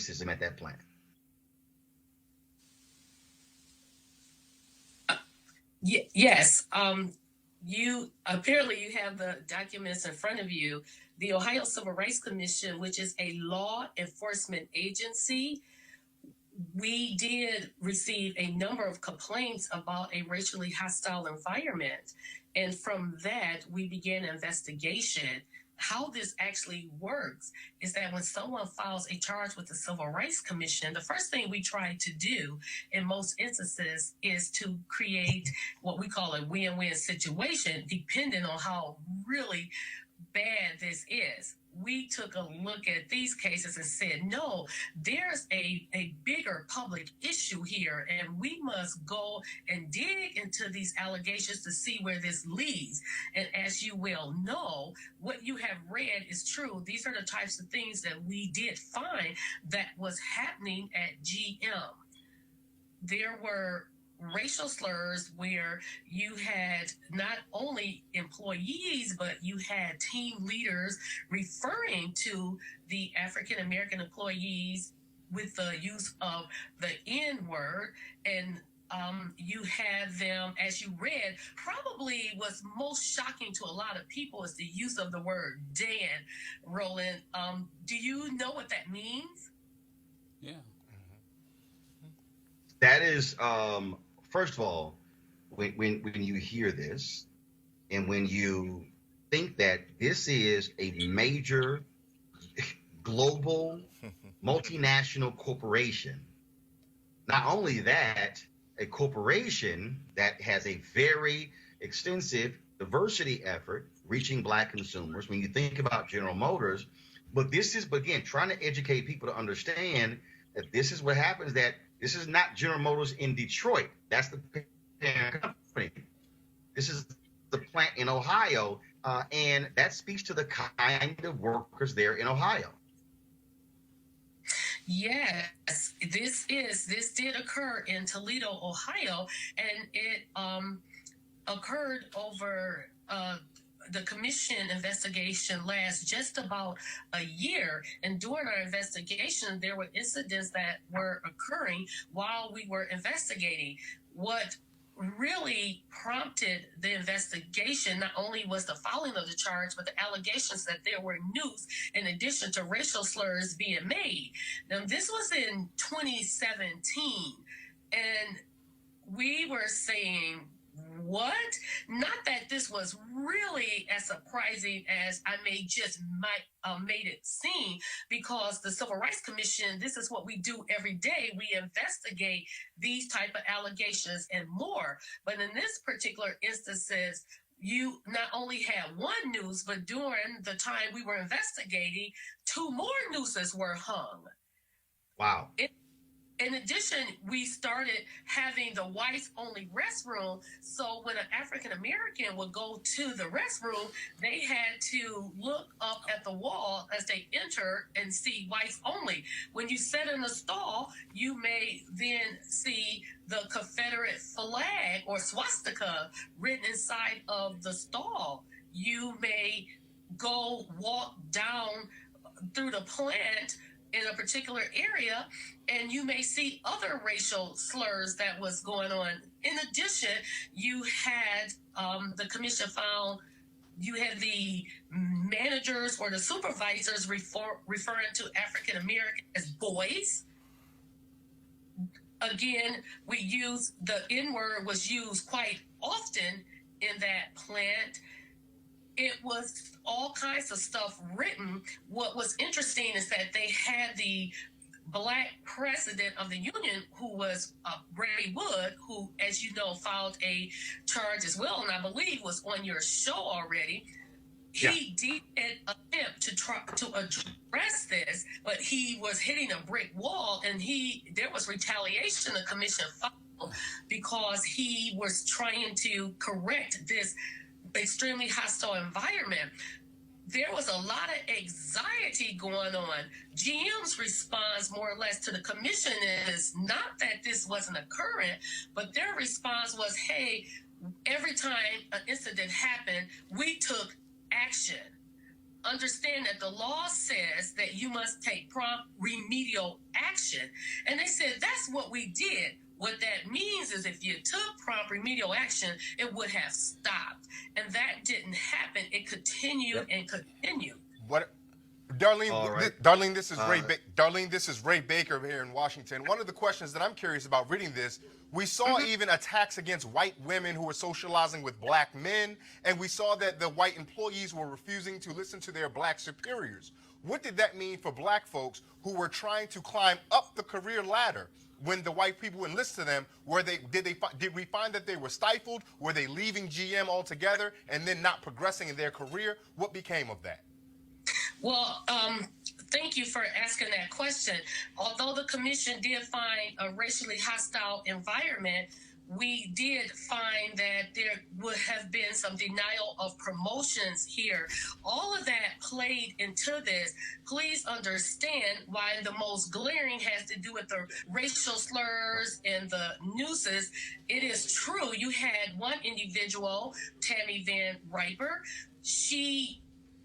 racism at that plant? Yes. You apparently you have the documents in front of you. The Ohio Civil Rights Commission, which is a law enforcement agency, we did receive a number of complaints about a racially hostile environment. And from that, we began an investigation. How this actually works is that when someone files a charge with the Civil Rights Commission, the first thing we try to do in most instances is to create what we call a win-win situation, depending on how really bad this is. We took a look at these cases and said, no, there's a bigger public issue here, and we must go and dig into these allegations to see where this leads. And as you well know, what you have read is true. These are the types of things that we did find that was happening at GM. There were racial slurs where you had not only employees, but you had team leaders referring to the African American employees with the use of the N word. And you had them, as you read, probably what's most shocking to a lot of people is the use of the word Dan. Roland, do you know what that means? Yeah. That is, first of all, when you hear this, and when you think that this is a major global multinational corporation, not only that, a corporation that has a very extensive diversity effort reaching Black consumers. When you think about General Motors, but this is, again, trying to educate people to understand that this is what happens, that this is not General Motors in Detroit. That's the parent company. This is the plant in Ohio, and that speaks to the kind of workers there in Ohio. Yes, this did occur in Toledo, Ohio, and it occurred over the commission investigation lasts just about a year. And during our investigation, there were incidents that were occurring while we were investigating. What really prompted the investigation not only was the filing of the charge, but the allegations that there were nukes in addition to racial slurs being made. Now, this was in 2017, and we were saying, what? Not that this was really as surprising as I may just made it seem, because the Civil Rights Commission, this is what we do every day. We investigate these type of allegations and more. But in this particular instances, you not only had one noose, but during the time we were investigating, 2 more nooses were hung. Wow. In addition, we started having the whites-only restroom. So when an African American would go to the restroom, they had to look up at the wall as they entered and see whites only. When you sit in the stall, you may then see the Confederate flag or swastika written inside of the stall. You may walk down through the plant in a particular area, and you may see other racial slurs that was going on. In addition, you had the commission found you had the managers or the supervisors referring to African Americans as boys. Again, we use the N-word was used quite often in that plant. It was all kinds of stuff written. What was interesting is that they had the Black president of the union, who was Ray Wood, who, as you know, filed a charge as well, and I believe was on your show already. Yeah. He did attempt to try to address this, but he was hitting a brick wall, and there was retaliation the commission filed because he was trying to correct this extremely hostile environment. There was a lot of anxiety going on. GM's response, more or less, to the commission is not that this wasn't occurring, but their response was, hey, every time an incident happened, we took action. understand that the law says that you must take prompt remedial action. And they said, that's what we did. What that means is if you took prompt remedial action, it would have stopped. And that didn't happen. It continued and continued. What, Darlene, right. Darlene, this is Darlene, this is Ray Baker here in Washington. One of the questions that I'm curious about reading this, we saw even attacks against white women who were socializing with black men, and we saw that the white employees were refusing to listen to their black superiors. What did that mean for black folks who were trying to climb up the career ladder? When the white people enlist to them, did we find that they were stifled? Were they leaving GM altogether and then not progressing in their career? What became of that? Well, thank you for asking that question. Although the commission did find a racially hostile environment, we did find that there would have been some denial of promotions here. All of that played into this. Please understand why the most glaring has to do with the racial slurs and the nooses. It is true. You had one individual, Tammy Van Riper. She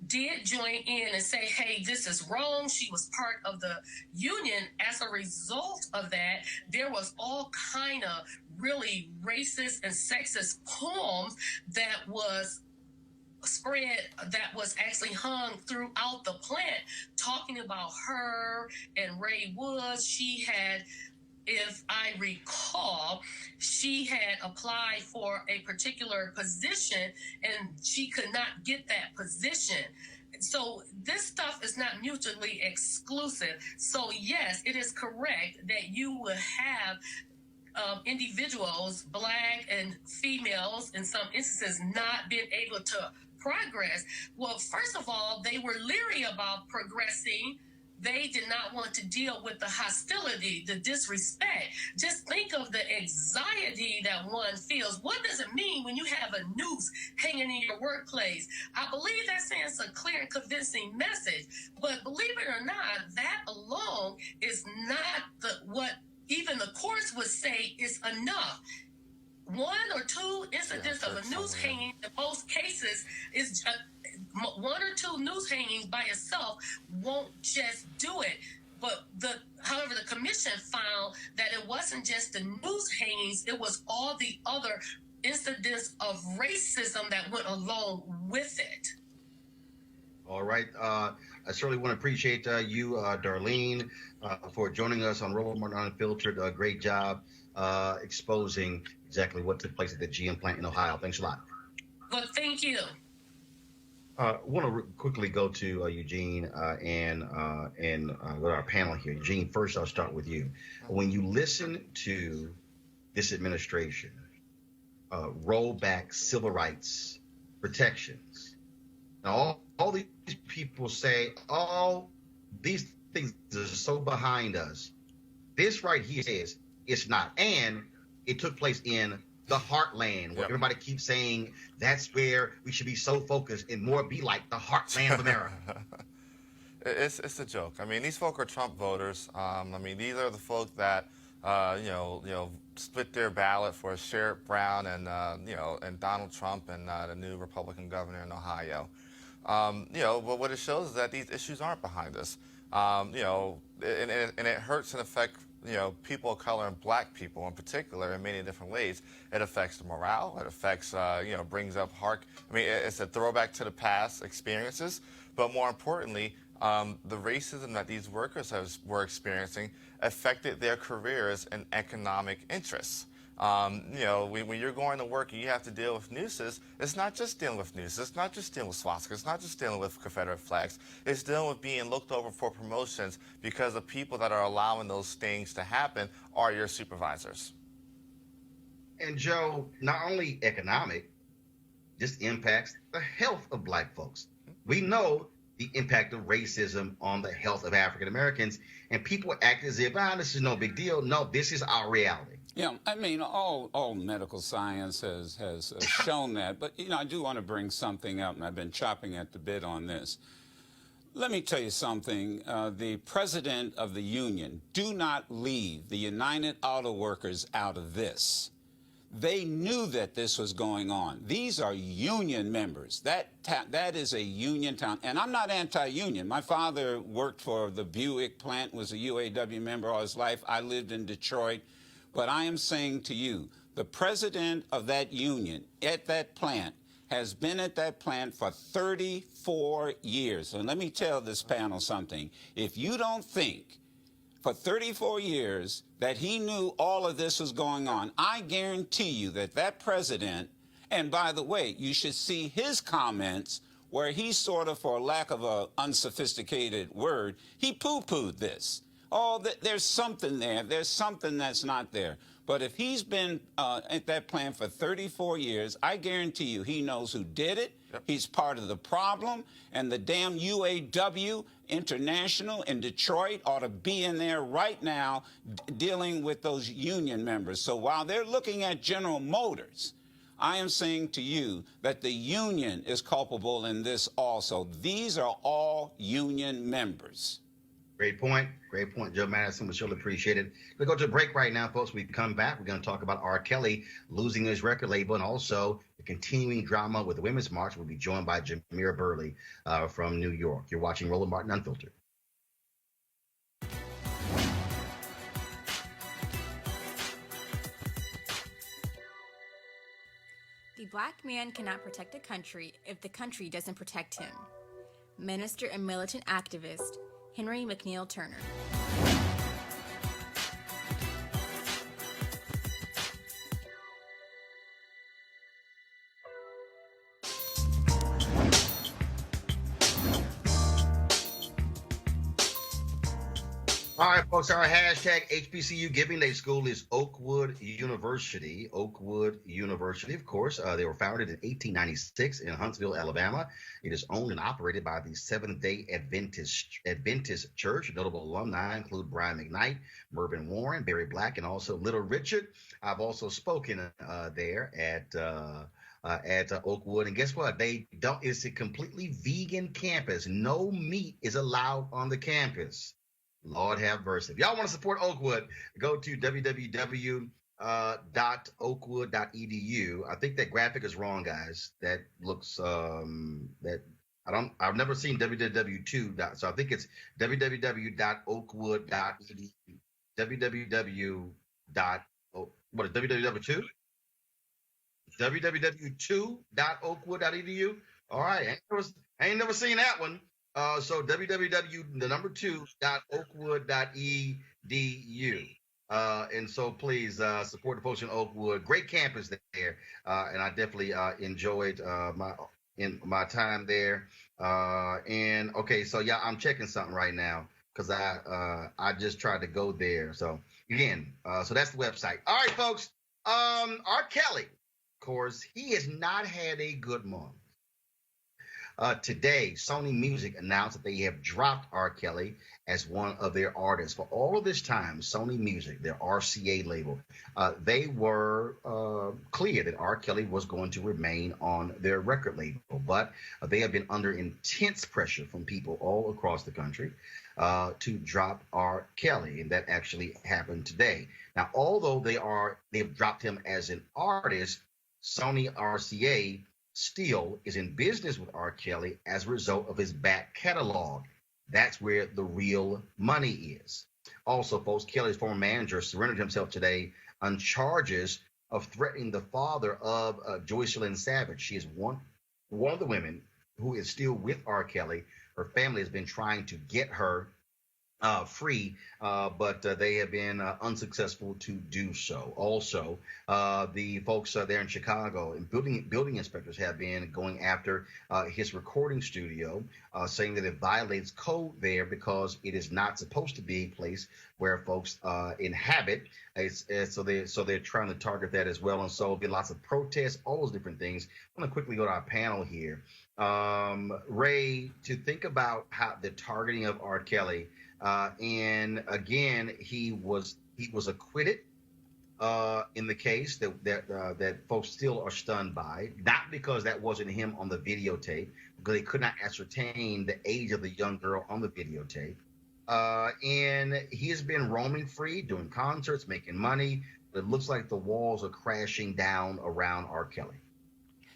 did join in and say, hey, this is wrong. She was part of the union. As a result of that, there was all kind of really racist and sexist poems that was spread, that was actually hung throughout the plant, talking about her and Ray Woods. She had, if I recall, she had applied for a particular position and she could not get that position. So this stuff is not mutually exclusive. So yes, it is correct that you will have individuals, black and females, in some instances, not being able to progress. Well, first of all, they were leery about progressing. They did not want to deal with the hostility, the disrespect. Just think of the anxiety that one feels. What does it mean when you have a noose hanging in your workplace? I believe that sends a clear and convincing message. But believe it or not, that alone is not what even the courts would say is enough. One or two incidents of a noose hanging, in most cases, is one or two noose hangings by itself won't just do it. But however, the commission found that it wasn't just the noose hangings; it was all the other incidents of racism that went along with it. All right. I certainly want to appreciate you, Darlene, for joining us on Roland Unfiltered. Great job exposing exactly what took place at the GM plant in Ohio. Thanks a lot. Well, thank you. I want to quickly go to Eugene and with our panel here. Eugene, first I'll start with you. When you listen to this administration roll back civil rights protections, now all these people say, oh, these things are so behind us. This right here says it's not. And it took place in the Heartland, where everybody keeps saying that's where we should be so focused and more be like the Heartland of America. It's a joke. I mean, these folk are Trump voters. I mean, these are the folk that split their ballot for Sherrod Brown and and Donald Trump and the new Republican governor in Ohio. But what it shows is that these issues aren't behind us. And it hurts and affects people of color and black people in particular in many different ways. It affects the morale. It affects, brings up it's a throwback to the past experiences. But more importantly, the racism that these workers were experiencing affected their careers and economic interests. When you're going to work and you have to deal with nooses, it's not just dealing with nooses, it's not just dealing with swastikas, it's not just dealing with Confederate flags, it's dealing with being looked over for promotions because the people that are allowing those things to happen are your supervisors. And Joe, not only economic, this impacts the health of black folks. We know the impact of racism on the health of African Americans, and people act as if, this is no big deal. No, this is our reality. Yeah, I mean, all medical science has shown that. But, I do want to bring something up, and I've been chopping at the bit on this. Let me tell you something. The president of the union, do not leave the United Auto Workers out of this. They knew that this was going on. These are union members. That is a union town. And I'm not anti-union. My father worked for the Buick plant, was a UAW member all his life. I lived in Detroit. But I am saying to you, the president of that union at that plant has been at that plant for 34 years. And let me tell this panel something. If you don't think for 34 years that he knew all of this was going on, I guarantee you that that president, and by the way, you should see his comments where he sort of, for lack of an unsophisticated word, he poo-pooed this. Oh, there's something there. There's something that's not there. But if he's been at that plant for 34 years, I guarantee you he knows who did it. Yep. He's part of the problem. And the damn UAW International in Detroit ought to be in there right now dealing with those union members. So while they're looking at General Motors, I am saying to you that the union is culpable in this also. These are all union members. Great point. Great point, Joe Madison. We surely appreciate it. We'll go to a break right now, folks. We come back. We're going to talk about R. Kelly losing his record label and also the continuing drama with the Women's March. We'll be joined by Jamira Burley from New York. You're watching Roland Martin Unfiltered. The black man cannot protect a country if the country doesn't protect him. Minister and militant activist Henry McNeil Turner. All right, folks, our hashtag HBCU Giving Day School is Oakwood University. Oakwood University, of course, they were founded in 1896 in Huntsville, Alabama. It is owned and operated by the Seventh-day Adventist Church. Notable alumni include Brian McKnight, Mervyn Warren, Barry Black, and also Little Richard. I've also spoken there at Oakwood, and guess what? It's a completely vegan campus. No meat is allowed on the campus. Lord have mercy. If y'all want to support Oakwood, go to www.oakwood.edu. I think that graphic is wrong, guys. That looks I've never seen www.2. So I think it's www.oakwood.edu. What is www2? www2.oakwood.edu. All right, I ain't never seen that one. So www.oakwood.edu. And so please support the folks in Oakwood. Great campus there. And I definitely enjoyed my time there. And okay, so yeah, I'm checking something right now because I just tried to go there. So again, so that's the website. All right, folks. R. Kelly, of course, he has not had a good month. Today, Sony Music announced that they have dropped R. Kelly as one of their artists. For all of this time, Sony Music, their RCA label, they were clear that R. Kelly was going to remain on their record label. But they have been under intense pressure from people all across the country to drop R. Kelly, and that actually happened today. Now, although they've dropped him as an artist, Sony RCA still is in business with R. Kelly as a result of his back catalog. That's where the real money is. Also, folks, Kelly's former manager surrendered himself today on charges of threatening the father of Joycelyn Savage. She is one of the women who is still with R. Kelly. Her family has been trying to get her free, but they have been unsuccessful to do so. Also, the folks there in Chicago and building inspectors have been going after his recording studio, saying that it violates code there because it is not supposed to be a place where folks inhabit. So they're trying to target that as well. And so there'll be lots of protests, all those different things. I'm going to quickly go to our panel here. Ray, to think about how the targeting of R. Kelly. And again, he was acquitted in the case that folks still are stunned by, not because that wasn't him on the videotape, because they could not ascertain the age of the young girl on the videotape. And he has been roaming free, doing concerts, making money. But it looks like the walls are crashing down around R. Kelly.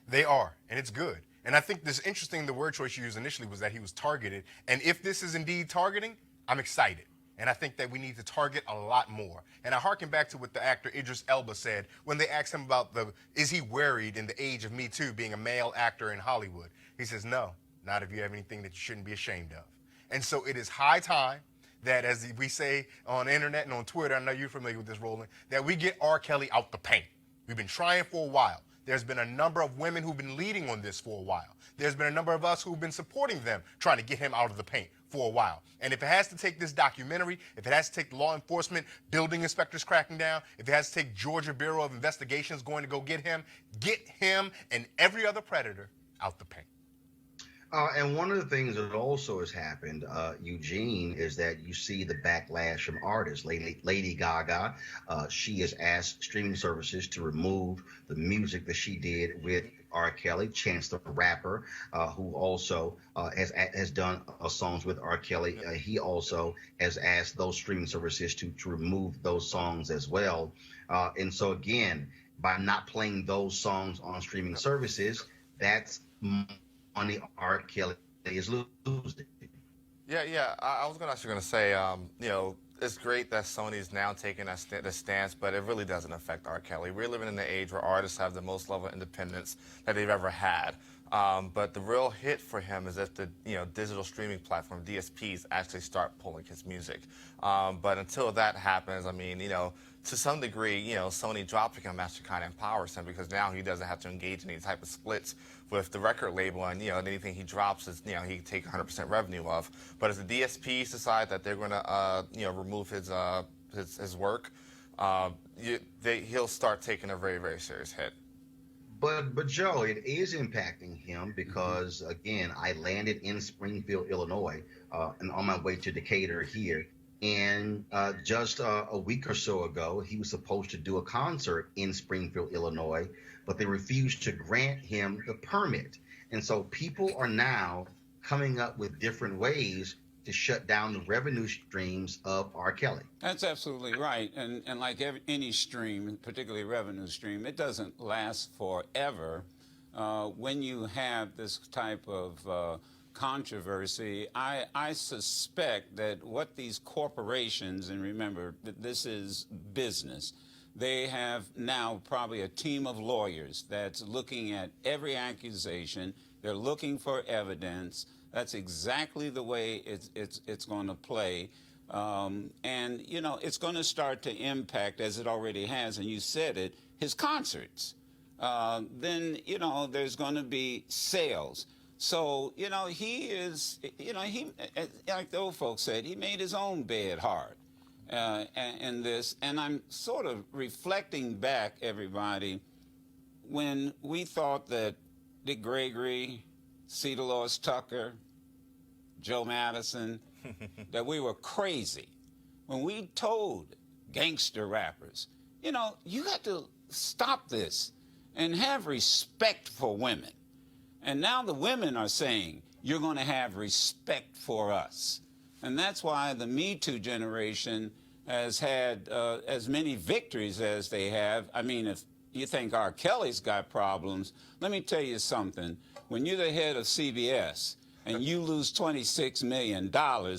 They are, and it's good. And I think this interesting, the word choice you used initially was that he was targeted. And if this is indeed targeting, I'm excited. And I think that we need to target a lot more. And I harken back to what the actor Idris Elba said when they asked him about is he worried in the age of Me Too being a male actor in Hollywood? He says, no, not if you have anything that you shouldn't be ashamed of. And so it is high time that, as we say on the internet and on Twitter, I know you're familiar with this, Roland, that we get R. Kelly out the paint. We've been trying for a while. There's been a number of women who've been leading on this for a while. There's been a number of us who've been supporting them, trying to get him out of the paint for a while. And if it has to take this documentary, if it has to take law enforcement, building inspectors cracking down, if it has to take Georgia Bureau of Investigations going to go get him and every other predator out the paint. And one of the things that also has happened, Eugene, is that you see the backlash from artists. Lady Gaga, she has asked streaming services to remove the music that she did with R. Kelly. Chance the Rapper, who also has done songs with R. Kelly, he also has asked those streaming services to remove those songs as well. And so again, by not playing those songs on streaming services, that's money R. Kelly is losing. Yeah. I was actually going to say, it's great that Sony's now taking the stance, but it really doesn't affect R. Kelly. We're living in an age where artists have the most level of independence that they've ever had. But the real hit for him is if the digital streaming platform, DSPs, actually start pulling his music. But until that happens, I mean, to some degree, Sony dropping him actually kind of empowers him because now he doesn't have to engage in any type of splits with the record label, and anything he drops is he can take 100% revenue of. But if the DSPs decide that they're going to remove his work, he'll start taking a very, very serious hit. But Joe, it is impacting him because again, I landed in Springfield, Illinois, and on my way to Decatur here. And just a week or so ago, he was supposed to do a concert in Springfield, Illinois, but they refused to grant him the permit. And so people are now coming up with different ways to shut down the revenue streams of R. Kelly. That's absolutely right. And like any stream, particularly revenue stream, it doesn't last forever. When you have this type of controversy, I suspect that what these corporations, and remember that this is business, they have now probably a team of lawyers that's looking at every accusation. They're looking for evidence. That's exactly the way it's going to play. And, it's going to start to impact, as it already has, and you said it, his concerts. Then, there's going to be sales. So, he is, he, like the old folks said, he made his own bed hard in this. And I'm sort of reflecting back, everybody, when we thought that Dick Gregory, C. Dolores Tucker, Joe Madison, that we were crazy. When we told gangster rappers, you got to stop this and have respect for women. And now the women are saying, you're going to have respect for us. And that's why the Me Too generation has had as many victories as they have. I mean, if you think R. Kelly's got problems, let me tell you something. When you're the head of CBS and you lose $26 million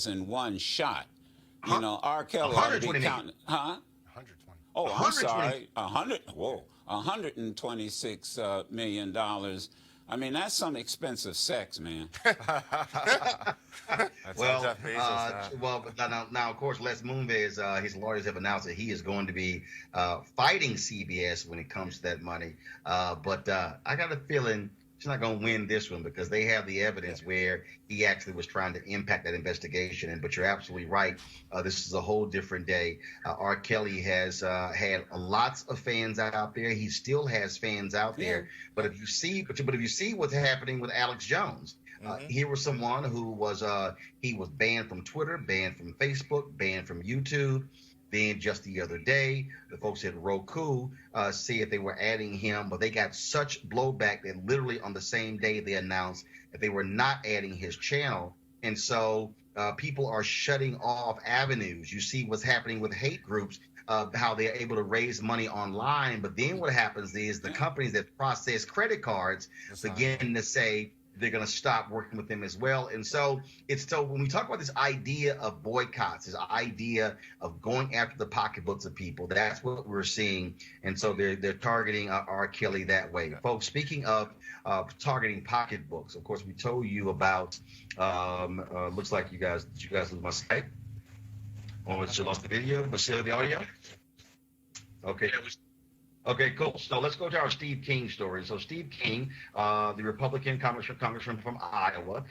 in one shot, R. Kelly ought to be counting. Huh? 120. Oh, I'm sorry. $126 million. I mean, that's some expensive sex, man. Well, now, of course, Les Moonves, his lawyers have announced that he is going to be fighting CBS when it comes to that money. But I got a feeling he's not going to win this one because they have the evidence where he actually was trying to impact that investigation. But you're absolutely right. This is a whole different day. R. Kelly has had lots of fans out there. He still has fans out there. But if you see what's happening with Alex Jones, here was someone who was he was banned from Twitter, banned from Facebook, banned from YouTube. Then just the other day, the folks at Roku said they were adding him, but they got such blowback that literally on the same day they announced that they were not adding his channel. And so people are shutting off avenues. You see what's happening with hate groups, how they're able to raise money online. But then what happens is the companies that process credit cards begin to say they're going to stop working with them as well. And so when we talk about this idea of boycotts, this idea of going after the pocketbooks of people, that's what we're seeing. And so they're targeting R. Kelly that way. Folks, speaking of targeting pocketbooks, of course, we told you about, looks like did you guys lose my Skype? Or you lost the video, but still the audio? Okay. Okay, cool. So let's go to our Steve King story. So Steve King, the Republican congressman from Iowa,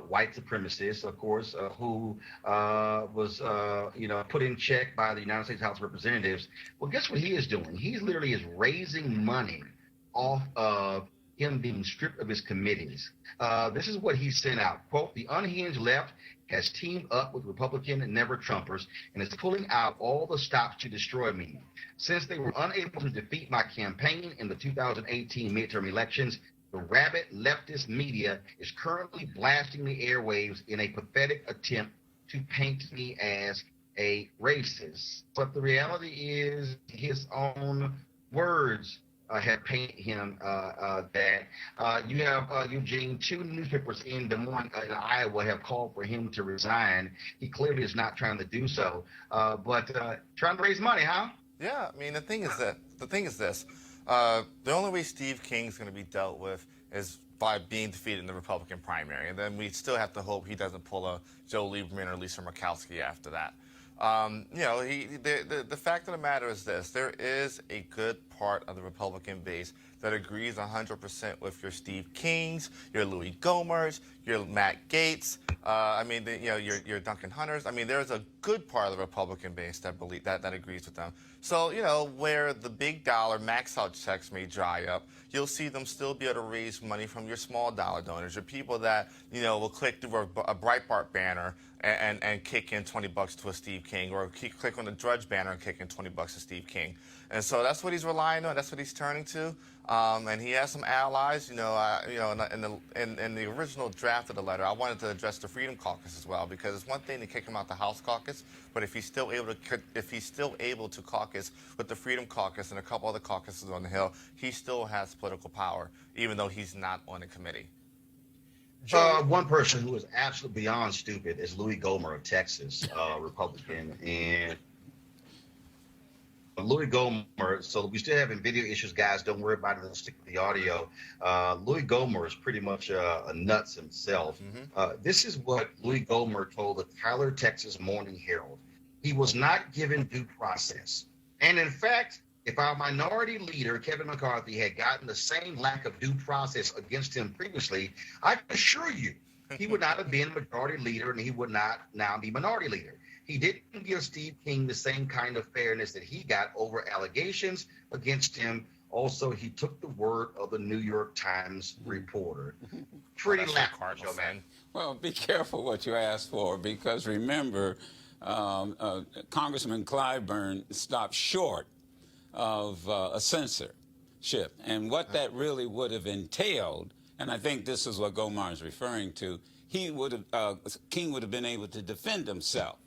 white supremacist, of course, who was, put in check by the United States House of Representatives. Well, guess what he is doing? He literally is raising money off of him being stripped of his committees. This is what he sent out. Quote, "The unhinged left has teamed up with Republican and never Trumpers and is pulling out all the stops to destroy me. Since they were unable to defeat my campaign in the 2018 midterm elections, the rabid leftist media is currently blasting the airwaves in a pathetic attempt to paint me as a racist." But the reality is his own words have painted him that. You have, Eugene, 2 newspapers in Des Moines, in Iowa, have called for him to resign. He clearly is not trying to do so, but trying to raise money, huh? Yeah, I mean, the thing is this. The only way Steve King's going to be dealt with is by being defeated in the Republican primary, and then we still have to hope he doesn't pull a Joe Lieberman or Lisa Murkowski after that. The fact of the matter is this: there is a good part of the Republican base that agrees 100% with your Steve Kings, your Louie Gohmerts, your Matt Gaetz, your Duncan Hunters. I mean, there's a good part of the Republican base that agrees with them. So, where the big dollar max out checks may dry up, you'll see them still be able to raise money from your small dollar donors, your people that, will click through a Breitbart banner and kick in $20 to a Steve King, or click on the Drudge banner and kick in $20 to Steve King. And so that's what he's relying on. That's what he's turning to. And he has some allies. In the original draft of the letter, I wanted to address the Freedom Caucus as well, because it's one thing to kick him out the House caucus, but if he's still able to caucus with the Freedom Caucus and a couple other caucuses on the Hill, he still has political power, even though he's not on a committee. One person who is absolutely beyond stupid is Louie Gohmert of Texas, Republican, and Louie Gohmert. So we still having video issues, guys. Don't worry about it. Let's stick with the audio. Louie Gohmert is pretty much a nuts himself. This is what Louie Gohmert told the Tyler, Texas Morning Herald. He was not given due process, and in fact, if our minority leader, Kevin McCarthy, had gotten the same lack of due process against him previously, I can assure you he would not have been majority leader, and he would not now be minority leader. He didn't give Steve King the same kind of fairness that he got over allegations against him. Also, he took the word of the New York Times reporter. Pretty laughable, man. Well, be careful what you ask for, because remember, Congressman Clyburn stopped short of a censorship, and what that really would have entailed, and I think this is what Gohmert is referring to, King would have been able to defend himself.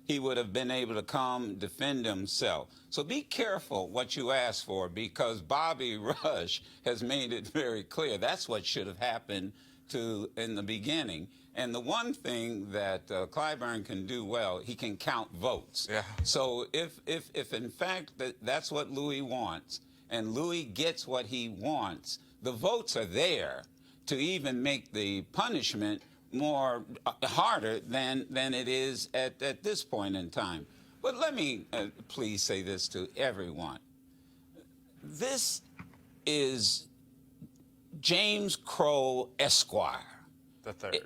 He would have been able to come defend himself. So be careful what you ask for, because Bobby Rush has made it very clear that's what should have happened in the beginning. And the one thing that Clyburn can do well, he can count votes. Yeah. So if in fact that's what Louie wants, and Louie gets what he wants, the votes are there to even make the punishment more harder than it is at this point in time. But let me please say this to everyone. This is James Crow Esquire. The third.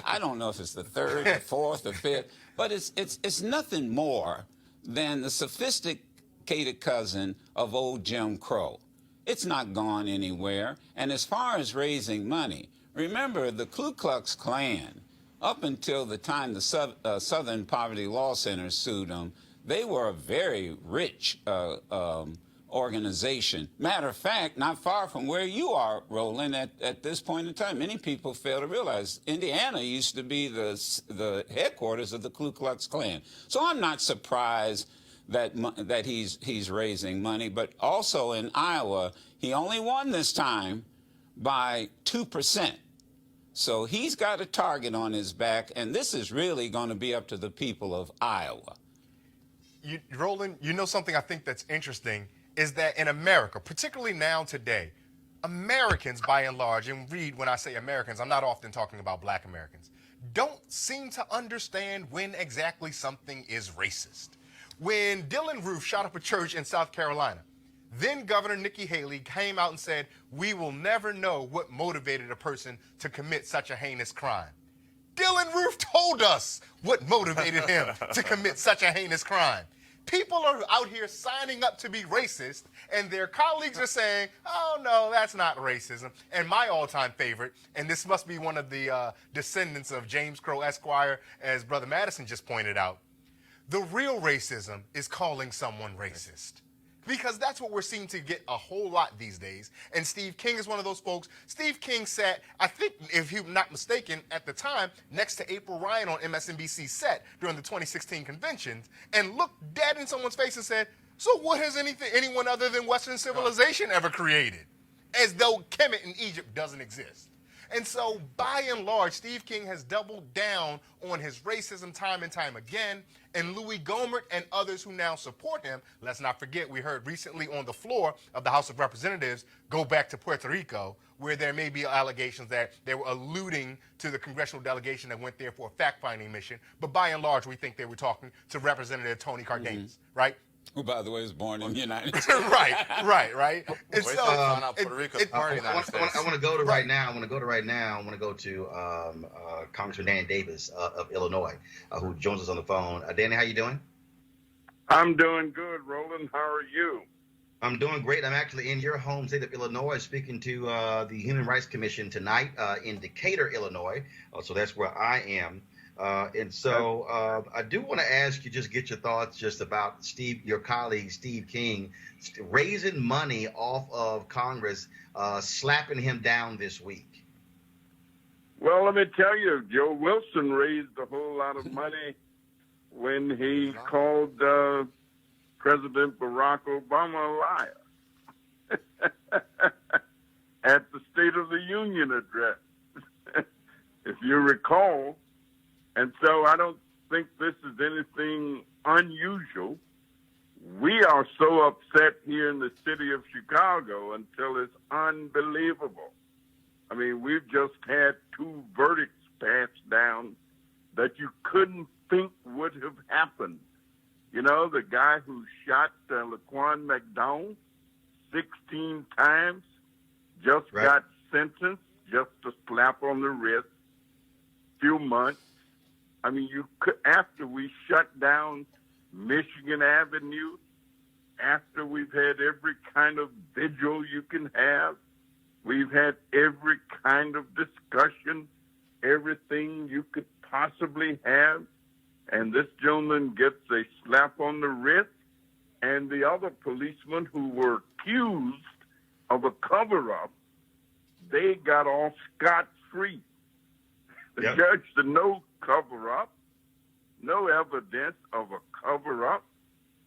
I don't know if it's the third, the fourth, or fifth, but it's nothing more than the sophisticated cousin of old Jim Crow. It's not gone anywhere. And as far as raising money, remember the Ku Klux Klan, up until the time the Southern Poverty Law Center sued them, they were a very rich organization. Matter of fact, not far from where you are, Roland, at this point in time, many people fail to realize Indiana used to be the headquarters of the Ku Klux Klan. So I'm not surprised that he's raising money, but also in Iowa, he only won this time by 2%. So he's got a target on his back, and this is really going to be up to the people of Iowa. Roland, you know something I think that's interesting is that in America, particularly now today, Americans by and large, and read when I say Americans, I'm not often talking about black Americans, don't seem to understand when exactly something is racist. When Dylann Roof shot up a church in South Carolina, then Governor Nikki Haley came out and said, we will never know what motivated a person to commit such a heinous crime. Dylann Roof told us what motivated him to commit such a heinous crime. People are out here signing up to be racist, and their colleagues are saying, oh, no, that's not racism. And my all-time favorite, and this must be one of the descendants of James Crow Esquire, as Brother Madison just pointed out, the real racism is calling someone racist. Because that's what we're seeing to get a whole lot these days. And Steve King is one of those folks. Steve King sat, I think, if I'm not mistaken, at the time, next to April Ryan on MSNBC's set during the 2016 conventions, and looked dead in someone's face and said, so what has anyone other than Western civilization ever created? As though Kemet in Egypt doesn't exist. And so, by and large, Steve King has doubled down on his racism time and time again, and Louie Gohmert and others who now support him, let's not forget, we heard recently on the floor of the House of Representatives, go back to Puerto Rico, where there may be allegations that they were alluding to the congressional delegation that went there for a fact-finding mission, but by and large, we think they were talking to Representative Tony Cardenas, right? Who, by the way, was born in the United States. right. And so, I want to go to right now. I want to go to Congressman Dan Davis of Illinois, who joins us on the phone. Danny, how you doing? I'm doing good, Roland. How are you? I'm doing great. I'm actually in your home state of Illinois, speaking to the Human Rights Commission tonight in Decatur, Illinois. So that's where I am. And so I do want to ask you, just get your thoughts just about your colleague, Steve King, raising money off of Congress, slapping him down this week. Well, let me tell you, Joe Wilson raised a whole lot of money when he called President Barack Obama a liar at the State of the Union address, if you recall. And so I don't think this is anything unusual. We are so upset here in the city of Chicago until it's unbelievable. I mean, we've just had 2 verdicts passed down that you couldn't think would have happened. You know, the guy who shot Laquan McDonald 16 times just got sentenced, just a slap on the wrist, few months. I mean, after we shut down Michigan Avenue, after we've had every kind of vigil you can have, we've had every kind of discussion, everything you could possibly have, and this gentleman gets a slap on the wrist, and the other policemen who were accused of a cover-up, they got off scot-free. The judge said no cover-up, no evidence of a cover-up,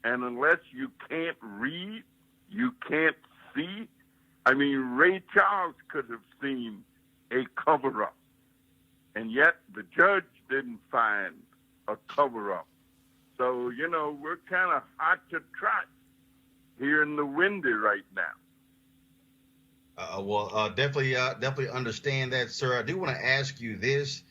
and unless you can't read, you can't see. I mean, Ray Charles could have seen a cover-up, and yet the judge didn't find a cover-up. So, you know, we're kind of hot to trot here in the windy right now. Definitely understand that, sir. I do want to ask you this.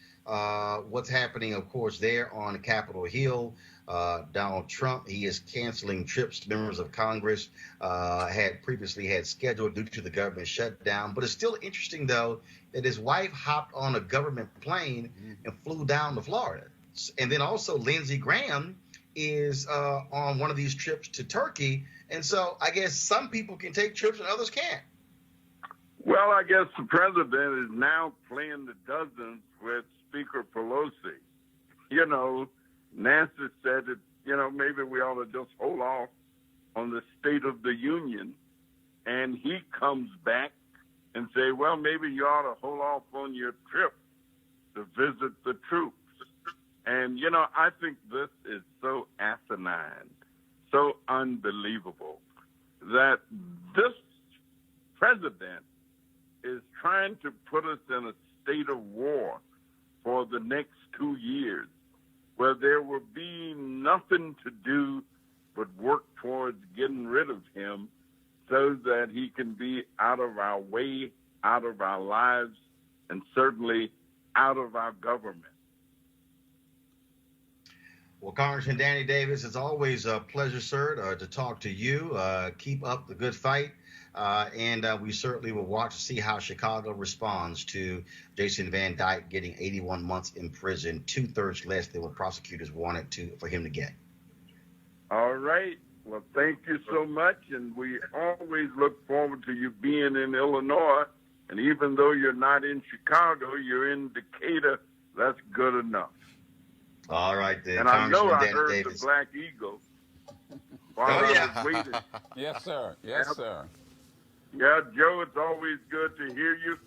What's happening, of course, there on Capitol Hill. Donald Trump, he is canceling trips to members of Congress had previously had scheduled due to the government shutdown. But it's still interesting, though, that his wife hopped on a government plane and flew down to Florida. And then also Lindsey Graham is on one of these trips to Turkey. And so I guess some people can take trips and others can't. Well, I guess the president is now playing the dozens with Speaker Pelosi. You know, Nancy said that, you know, maybe we ought to just hold off on the State of the Union, and he comes back and say, well, maybe you ought to hold off on your trip to visit the troops. And, you know, I think this is so asinine, so unbelievable, that this president is trying to put us in a state of war for the next 2 years, where there will be nothing to do but work towards getting rid of him so that he can be out of our way, out of our lives, and certainly out of our government. Well, Congressman Danny Davis, it's always a pleasure, sir, to talk to you. Keep up the good fight. And we certainly will watch to see how Chicago responds to Jason Van Dyke getting 81 months in prison, 2/3 less than what prosecutors wanted for him to get. All right. Well, thank you so much. And we always look forward to you being in Illinois. And even though you're not in Chicago, you're in Decatur. That's good enough. All right, then. And I know I Danny heard Davis. the Black Eagle while I was waiting. Yes, sir. Yes, sir. Yeah, Joe, it's always good to hear you.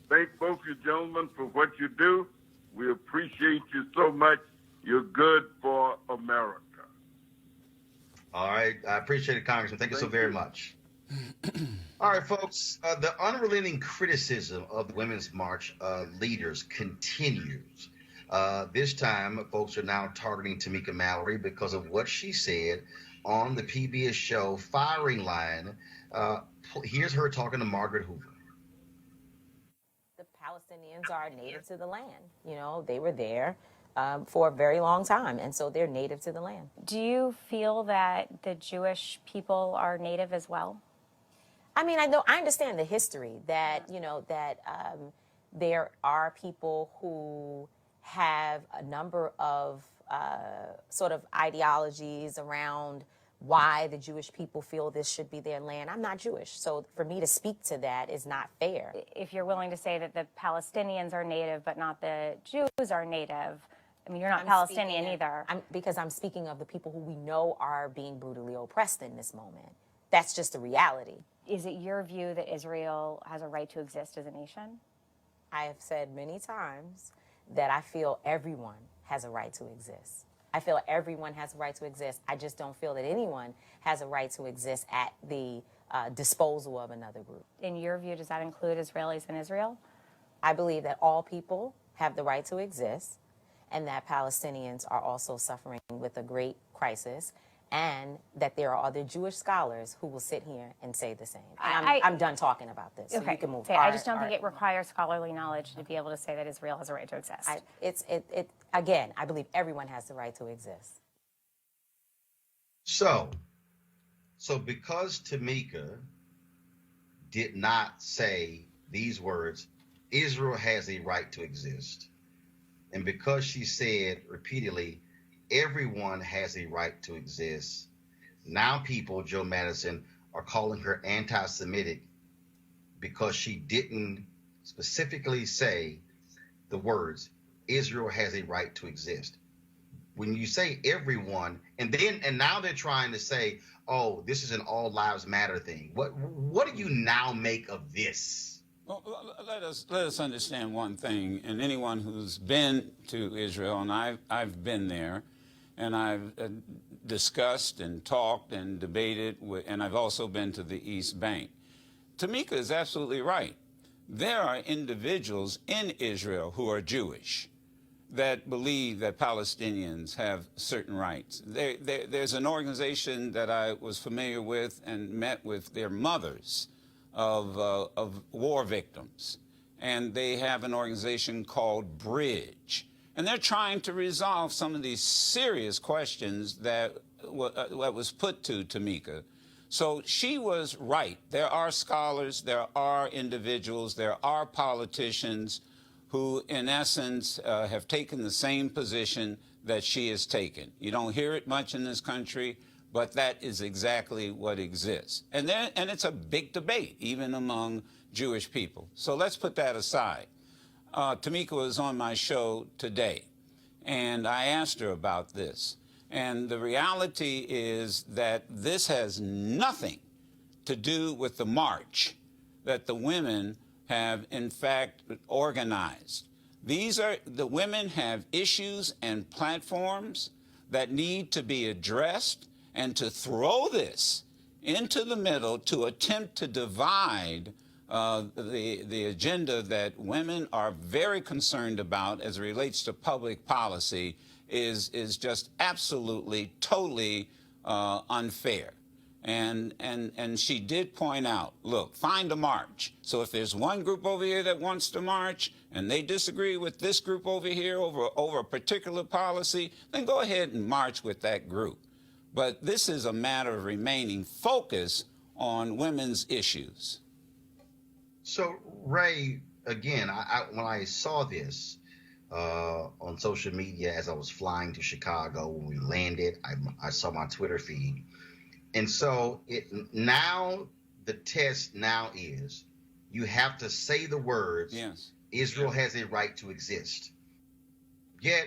Thank both you gentlemen for what you do. We appreciate you so much. You're good for America. All right. I appreciate it, Congressman. Thank you so very much. All right, folks. The unrelenting criticism of the Women's March leaders continues. This time, folks are now targeting Tamika Mallory because of what she said on the PBS show Firing Line. Here's her talking to Margaret Hoover. The Palestinians are native to the land. You know, they were there for a very long time, and so they're native to the land. Do you feel that the Jewish people are native as well? I mean, I understand the history that, you know, that there are people who have a number of sort of ideologies around why the Jewish people feel this should be their land. I'm not Jewish, so for me to speak to that is not fair. If you're willing to say that the Palestinians are native but not the Jews are native, I mean, you're not Palestinian either. Because I'm speaking of the people who we know are being brutally oppressed in this moment. That's just the reality. Is it your view that Israel has a right to exist as a nation? I have said many times that I feel everyone has a right to exist. I feel everyone has a right to exist. I just don't feel that anyone has a right to exist at the disposal of another group. In your view, does that include Israelis in Israel? I believe that all people have the right to exist and that Palestinians are also suffering with a great crisis, and that there are other Jewish scholars who will sit here and say the same. And I'm done talking about this. Okay. So you can move. I just don't think it requires scholarly knowledge to be able to say that Israel has a right to exist. Again, I believe everyone has the right to exist. So because Tamika did not say these words, Israel has a right to exist, and because she said repeatedly, everyone has a right to exist, now people, Joe Madison, are calling her anti-Semitic because she didn't specifically say the words, Israel has a right to exist. When you say everyone, and now they're trying to say, oh, this is an all lives matter thing. What do you now make of this? Well, let us understand one thing, and anyone who's been to Israel, and I've been there, and I've discussed and talked and debated, and I've also been to the East Bank. Tamika is absolutely right. There are individuals in Israel who are Jewish that believe that Palestinians have certain rights. There's an organization that I was familiar with and met with their mothers of war victims, and they have an organization called Bridge. And they're trying to resolve some of these serious questions that was put to Tamika. So she was right. There are scholars, there are individuals, there are politicians who, in essence, have taken the same position that she has taken. You don't hear it much in this country, but that is exactly what exists. And it's a big debate, even among Jewish people. So let's put that aside. Tamika was on my show today, and I asked her about this. And the reality is that this has nothing to do with the march that the women have, in fact, organized. The women have issues and platforms that need to be addressed, and to throw this into the middle to attempt to divide the agenda that women are very concerned about as it relates to public policy is just absolutely, totally unfair. And she did point out, look, find a march. So if there's one group over here that wants to march and they disagree with this group over here over a particular policy, then go ahead and march with that group. But this is a matter of remaining focused on women's issues. So, Ray, again, when I saw this on social media as I was flying to Chicago, when we landed, I saw my Twitter feed. And so now the test now is you have to say the words, yes, Israel has a right to exist. Yet,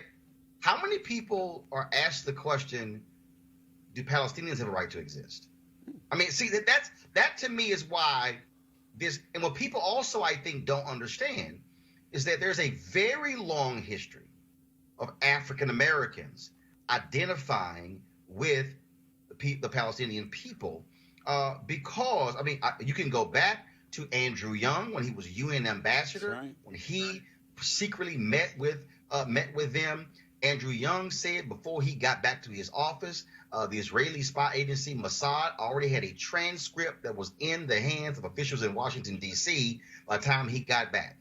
how many people are asked the question, do Palestinians have a right to exist? I mean, see, that to me is why this, and what people also, I think, don't understand is that there's a very long history of African Americans identifying with the Palestinian people because, I mean, you can go back to Andrew Young when he was UN ambassador, right, when he secretly met with them. Andrew Young said before he got back to his office, the Israeli spy agency Mossad already had a transcript that was in the hands of officials in Washington, D.C. by the time he got back.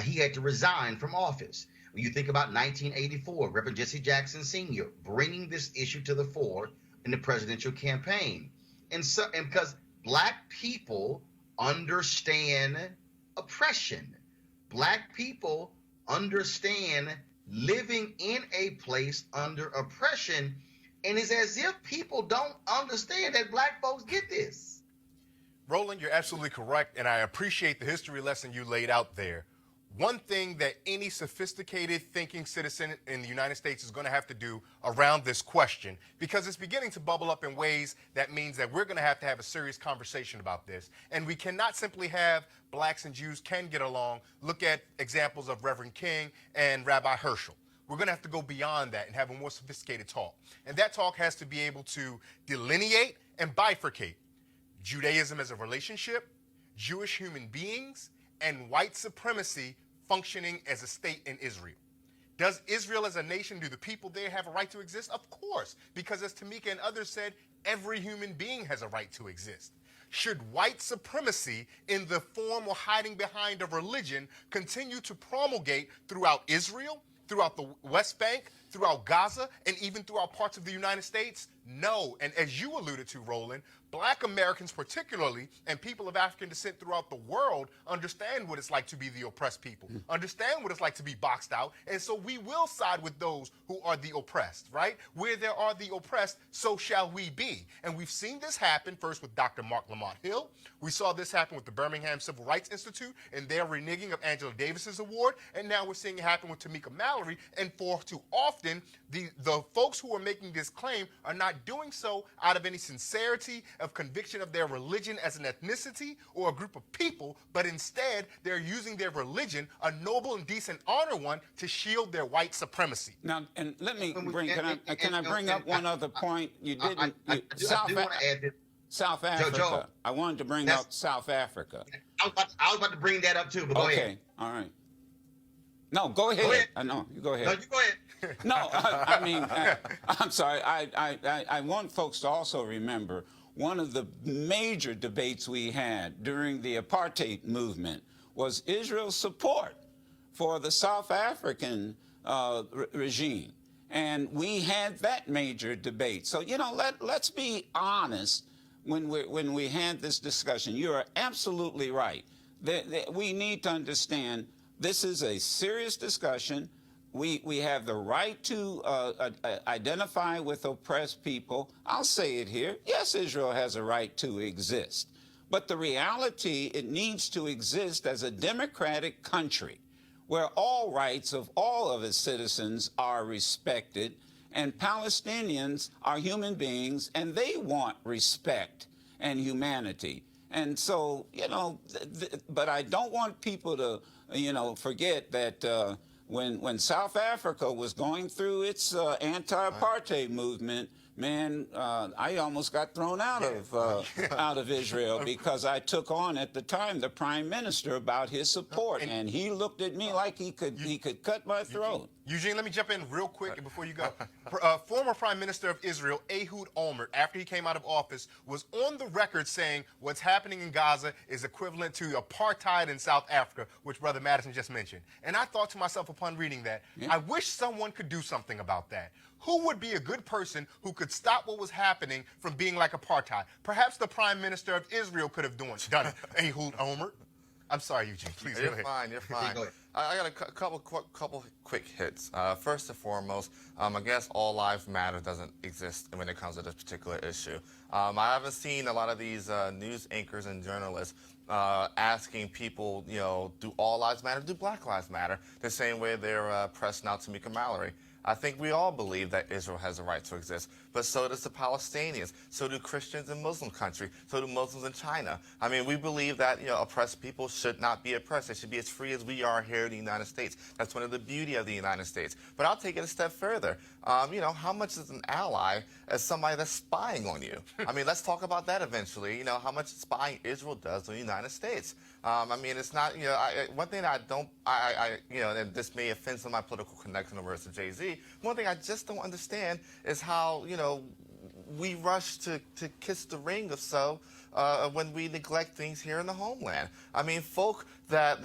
He had to resign from office. When you think about 1984, Reverend Jesse Jackson Sr. bringing this issue to the fore in the presidential campaign. And because Black people understand oppression. Black people understand living in a place under oppression, and it's as if people don't understand that Black folks get this. Roland, you're absolutely correct, and I appreciate the history lesson you laid out there. One thing that any sophisticated thinking citizen in the United States is going to have to do around this question, because it's beginning to bubble up in ways that means that we're going to have a serious conversation about this. And we cannot simply have Blacks and Jews can get along. Look at examples of Reverend King and Rabbi Herschel. We're going to have to go beyond that and have a more sophisticated talk. And that talk has to be able to delineate and bifurcate Judaism as a relationship, Jewish human beings, and white supremacy functioning as a state in Israel. Does Israel as a nation, do the people there have a right to exist? Of course, because as Tamika and others said, every human being has a right to exist. Should white supremacy in the form or hiding behind a religion continue to promulgate throughout Israel, throughout the West Bank, throughout Gaza, and even throughout parts of the United States? No. And as you alluded to, Roland, Black Americans particularly, and people of African descent throughout the world understand what it's like to be the oppressed people, understand what it's like to be boxed out, and so we will side with those who are the oppressed, right? Where there are the oppressed, so shall we be. And we've seen this happen first with Dr. Mark Lamont Hill. We saw this happen with the Birmingham Civil Rights Institute and their reneging of Angela Davis's award, and now we're seeing it happen with Tamika Mallory, and for too often, the folks who are making this claim are not doing so out of any sincerity of conviction of their religion as an ethnicity or a group of people, but instead they're using their religion, a noble and decent honor one, to shield their white supremacy. Now, and let me bring, can I bring up one other point? You didn't, South Africa. Joe, I wanted to bring up South Africa. I was about to bring that up too, but go ahead. Okay, all right. No, go ahead. Go ahead. I know, you go ahead. No, you go ahead. No, I mean, I'm sorry. I want folks to also remember one of the major debates we had during the apartheid movement was Israel's support for the South African regime. And we had that major debate. So, you know, let's be honest when we had this discussion. You are absolutely right. We need to understand this is a serious discussion. We have the right to identify with oppressed people. I'll say it here. Yes, Israel has a right to exist. But the reality, it needs to exist as a democratic country where all rights of all of its citizens are respected And Palestinians are human beings, and they want respect and humanity. And so, but I don't want people to, forget that when South Africa was going through its anti-apartheid movement, man, I almost got thrown out of Israel because I took on at the time the prime minister about his support, and he looked at me like he could cut my throat. Eugene, let me jump in real quick before you go. Former Prime Minister of Israel, Ehud Olmert, after he came out of office, was on the record saying what's happening in Gaza is equivalent to apartheid in South Africa, which Brother Madison just mentioned. And I thought to myself upon reading that, I wish someone could do something about that. Who would be a good person who could stop what was happening from being like apartheid? Perhaps the Prime Minister of Israel could have done it, Ehud Olmert. I'm sorry, Eugene. Please go ahead. You're fine. I got a couple quick hits. First and foremost, I guess all lives matter doesn't exist when it comes to this particular issue. I haven't seen a lot of these news anchors and journalists asking people, do all lives matter? Do Black lives matter? The same way they're pressing out Tamika Mallory. I think we all believe that Israel has a right to exist, but so does the Palestinians, so do Christians in Muslim countries, so do Muslims in China. I mean, we believe that oppressed people should not be oppressed. They should be as free as we are here in the United States. That's one of the beauty of the United States. But I'll take it a step further. How much is an ally as somebody that's spying on you? I mean, let's talk about that eventually. How much spying Israel does on the United States. It's not, one thing I don't, and this may offend some of my political connection over to Jay-Z, one thing I just don't understand is how, we rush to kiss the ring of so when we neglect things here in the homeland. I mean, folk that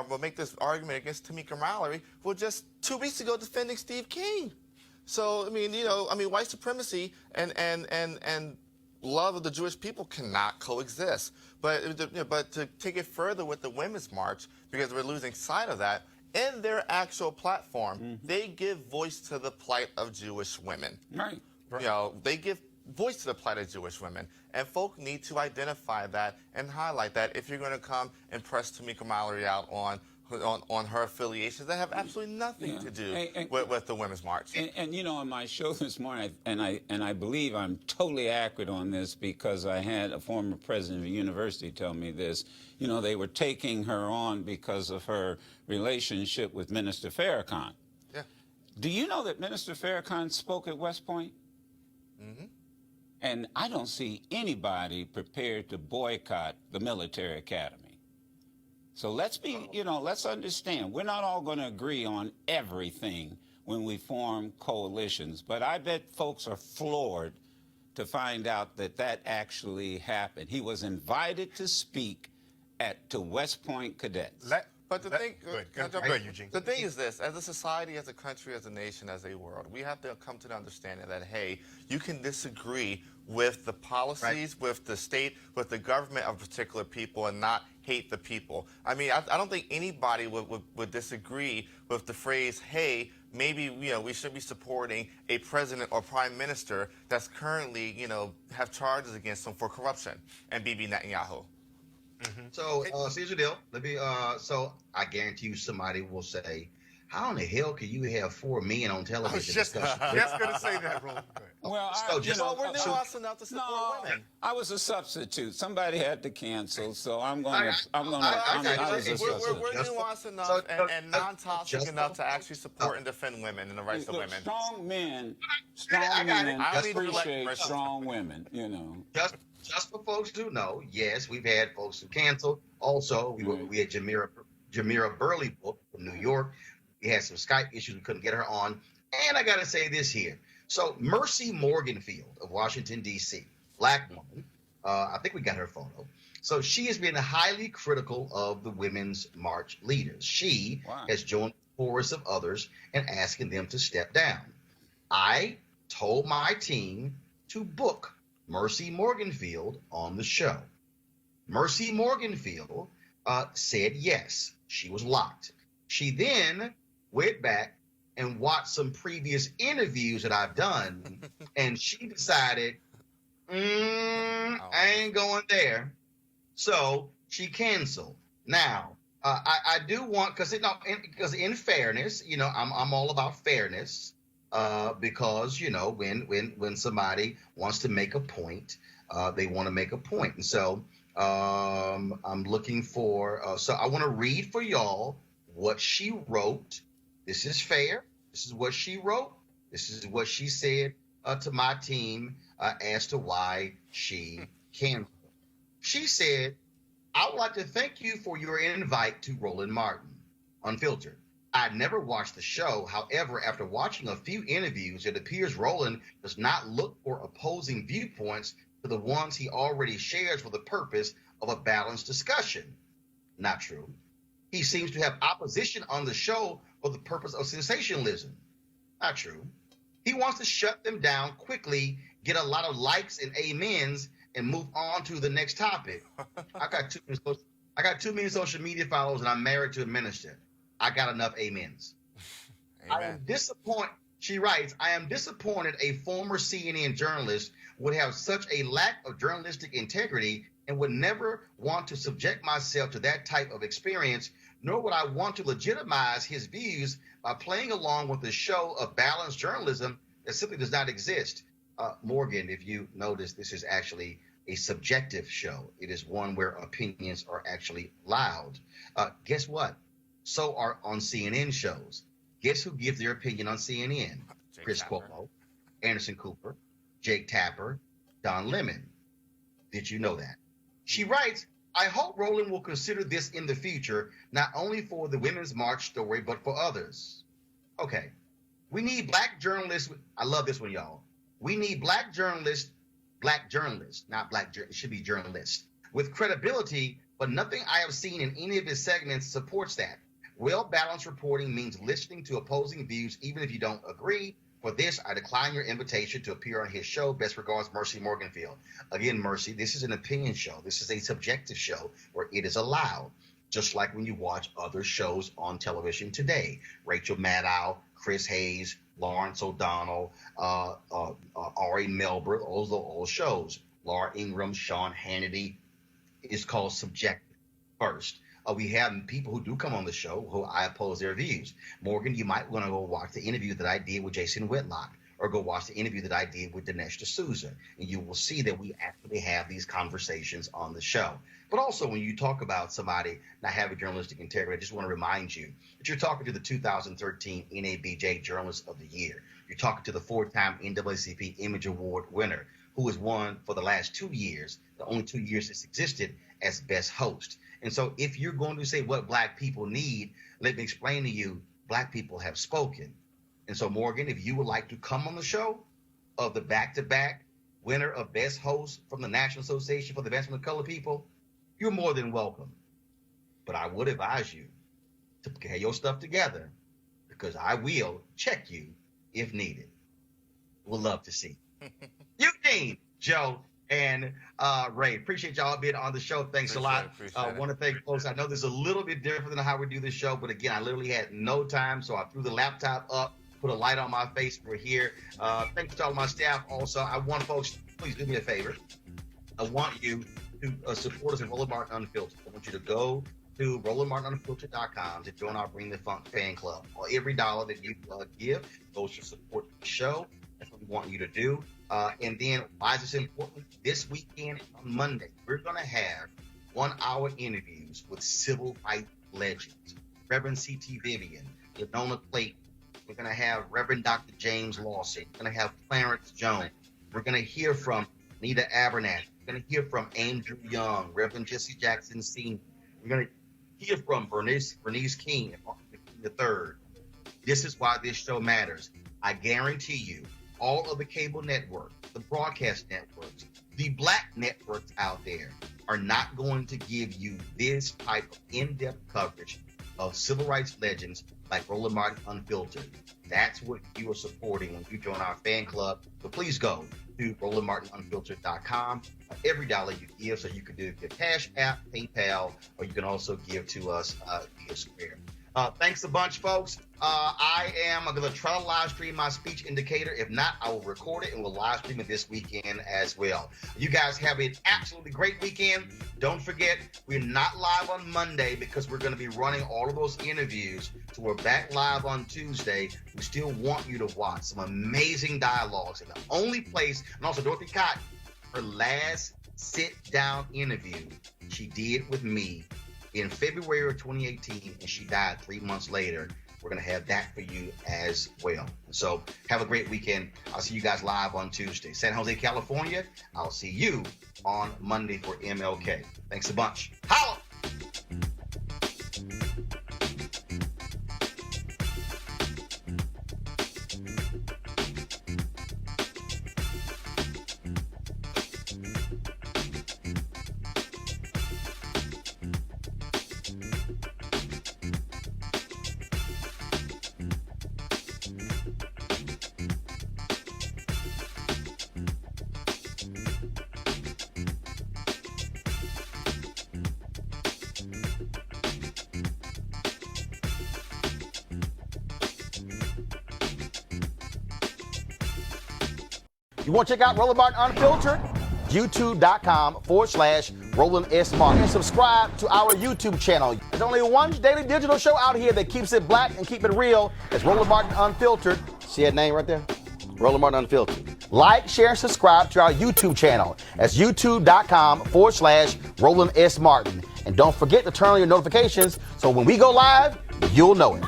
will make this argument against Tamika Mallory were just 2 weeks ago defending Steve King. So, white supremacy and love of the Jewish people cannot coexist. But to take it further with the Women's March, because we're losing sight of that, in their actual platform, they give voice to the plight of Jewish women. Right. They give voice to the plight of Jewish women. And folk need to identify that and highlight that if you're going to come and press Tamika Mallory out on her affiliations that have absolutely nothing to do with the Women's March. And on my show this morning, and I believe I'm totally accurate on this because I had a former president of a university tell me this. They were taking her on because of her relationship with Minister Farrakhan. Yeah. Do you know that Minister Farrakhan spoke at West Point? Mm-hmm. And I don't see anybody prepared to boycott the military academy. So let's let's understand, we're not all going to agree on everything when we form coalitions, but I bet folks are floored to find out that actually happened. He was invited to speak to West Point cadets. But the thing, Go ahead, Eugene. The thing is this: as a society, as a country, as a nation, as a world, we have to come to the understanding that, hey, you can disagree with the policies, with the state, with the government of particular people, and not hate the people. I mean, I don't think anybody would disagree with the phrase, hey, maybe we should be supporting a president or prime minister that's currently have charges against them for corruption, and Bibi Netanyahu. Mm-hmm. So here's the deal. So I guarantee you somebody will say, how in the hell can you have 4 men on television? I was just going to say that, Roland. Well, we're nuanced enough to support women. I was a substitute. Somebody had to cancel, so I'm going to. We're nuanced enough and non-toxic enough to actually support and defend women and the rights of women. Strong men appreciate strong women. Just for folks who know, yes, we've had folks who canceled. Also, we had Jamira Burley book from New York. We had some Skype issues. We couldn't get her on. And I got to say this here. So Mercy Morganfield of Washington, D.C., black woman. I think we got her photo. So she has been highly critical of the Women's March leaders. She has joined the chorus of others in asking them to step down. I told my team to book Mercy Morganfield on the show. Mercy Morganfield said yes. She was locked. She then went back and watched some previous interviews that I've done, and she decided, I ain't going there. So she canceled. Now, I do want, because in fairness, I'm all about fairness. because when somebody wants to make a point, they want to make a point. And so I'm looking for. So I want to read for y'all what she wrote. This is fair. This is what she wrote. This is what she said to my team as to why she canceled. She said, "I would like to thank you for your invite to Roland Martin, Unfiltered. I never watched the show. However, after watching a few interviews, it appears Roland does not look for opposing viewpoints to the ones he already shares for the purpose of a balanced discussion. Not true. He seems to have opposition on the show for the purpose of sensationalism. Not true. He wants to shut them down quickly, get a lot of likes and amens, and move on to the next topic. I got 2 million social media followers, and I'm married to a minister. I got enough amens. I am disappointed." She writes, "I am disappointed a former CNN journalist would have such a lack of journalistic integrity and would never want to subject myself to that type of experience, nor would I want to legitimize his views by playing along with a show of balanced journalism that simply does not exist." Morgan, if you notice, this is actually a subjective show. It is one where opinions are actually loud. Guess what? So are on CNN shows. Guess who gives their opinion on CNN? Chris Cuomo, Anderson Cooper, Jake Tapper, Don Lemon. Did you know that? She writes, "I hope Roland will consider this in the future, not only for the Women's March story, but for others." Okay. We need black journalists. I love this one, y'all. We need black journalists, not it should be journalists, with credibility, but nothing I have seen in any of his segments supports that. Well-balanced reporting means listening to opposing views, even if you don't agree. For this, I decline your invitation to appear on his show. Best regards, Mercy Morganfield. Again, Mercy, this is an opinion show. This is a subjective show where it is allowed, just like when you watch other shows on television today. Rachel Maddow, Chris Hayes, Lawrence O'Donnell, Ari Melber, those are all shows. Laura Ingraham, Sean Hannity. It's called subjective first. We have people who do come on the show who I oppose their views. Morgan, you might want to go watch the interview that I did with Jason Whitlock, or go watch the interview that I did with Dinesh D'Souza, and you will see that we actually have these conversations on the show. But also, when you talk about somebody not having journalistic integrity, I just want to remind you that you're talking to the 2013 NABJ Journalist of the Year. You're talking to the 4-time NAACP Image Award winner, who has won for the last 2 years, the only 2 years it's existed, as best host. And so if you're going to say what black people need, let me explain to you, black people have spoken. And so, Morgan, if you would like to come on the show of the back-to-back winner of best host from the National Association for the Advancement of Colored People, you're more than welcome. But I would advise you to get your stuff together, because I will check you if needed. We'll love to see. Eugene, Joe, and Ray, appreciate y'all being on the show. Thanks a lot. I want to thank folks. I know this is a little bit different than how we do this show, but again, I literally had no time, so I threw the laptop up, put a light on my face. We're here. Thanks to all my staff. Also, I want folks, please do me a favor. I want you to support us at Roland Martin Unfiltered. I want you to go to RolandMartinUnfiltered.com to join our Bring the Funk fan club. Well, every dollar that you give goes to support the show. That's what we want you to do. And then, why is this important? This weekend on Monday, we're going to have 1-hour interviews with civil rights legends. Reverend C.T. Vivian, Lenona Clayton. We're going to have Reverend Dr. James Lawson. We're going to have Clarence Jones. We're going to hear from Nita Abernathy. We're going to hear from Andrew Young, Reverend Jesse Jackson Sr. We're going to hear from Bernice King and Martin Luther King III. This is why this show matters. I guarantee you, all of the cable networks, the broadcast networks, the black networks out there are not going to give you this type of in-depth coverage of civil rights legends like Roland Martin Unfiltered. That's what you are supporting when you join our fan club. So please go to RolandMartinUnfiltered.com. Every dollar you give, so you can do your Cash App, PayPal, or you can also give to us via Square. Thanks a bunch, folks. I am going to try to live stream my speech indicator. If not, I will record it and we'll live stream it this weekend as well. You guys have an absolutely great weekend. Don't forget, we're not live on Monday because we're going to be running all of those interviews. So we're back live on Tuesday. We still want you to watch some amazing dialogues. And the only place, and also Dorothy Cotton, her last sit-down interview she did with me in February of 2018, and she died 3 months later. We're going to have that for you as well. So have a great weekend. I'll see you guys live on Tuesday. San Jose, California, I'll see you on Monday for MLK. Thanks a bunch. Holla! You want to check out Roland Martin Unfiltered? YouTube.com/Roland S. Martin. And subscribe to our YouTube channel. There's only one daily digital show out here that keeps it black and keep it real. It's Roland Martin Unfiltered. See that name right there? Roland Martin Unfiltered. Like, share, and subscribe to our YouTube channel. That's YouTube.com/Roland S. Martin. And don't forget to turn on your notifications so when we go live, you'll know it.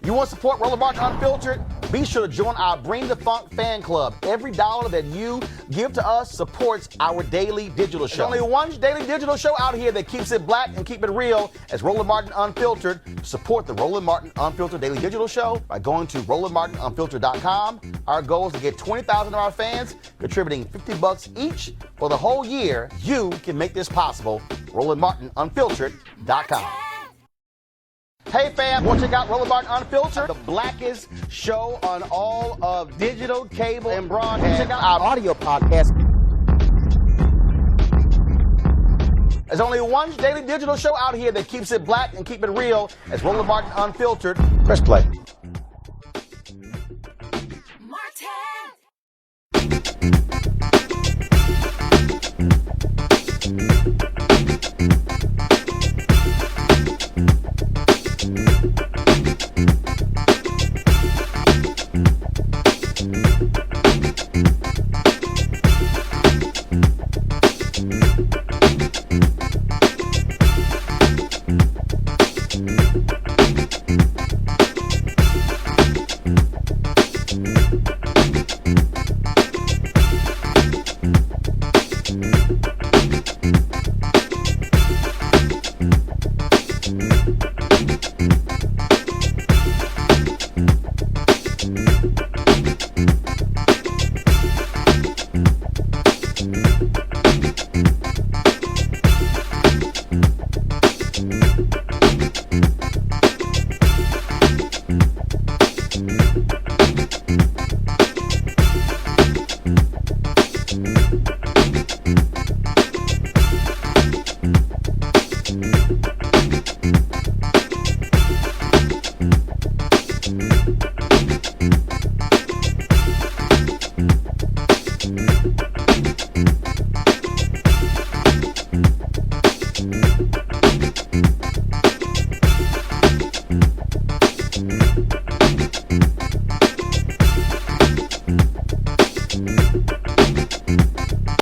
You want to support Roland Martin Unfiltered? Be sure to join our Bring the Funk fan club. Every dollar that you give to us supports our daily digital show. There's only one daily digital show out here that keeps it black and keep it real. It's Roland Martin Unfiltered. Support the Roland Martin Unfiltered daily digital show by going to RolandMartinUnfiltered.com. Our goal is to get 20,000 of our fans contributing $50 each for the whole year. You can make this possible. RolandMartinUnfiltered.com. Hey fam, want to check out Roland Martin Unfiltered? The blackest show on all of digital, cable, and broadcast. Check out our audio podcast. There's only one daily digital show out here that keeps it black and keep it real. It's Roland Martin Unfiltered. Press play.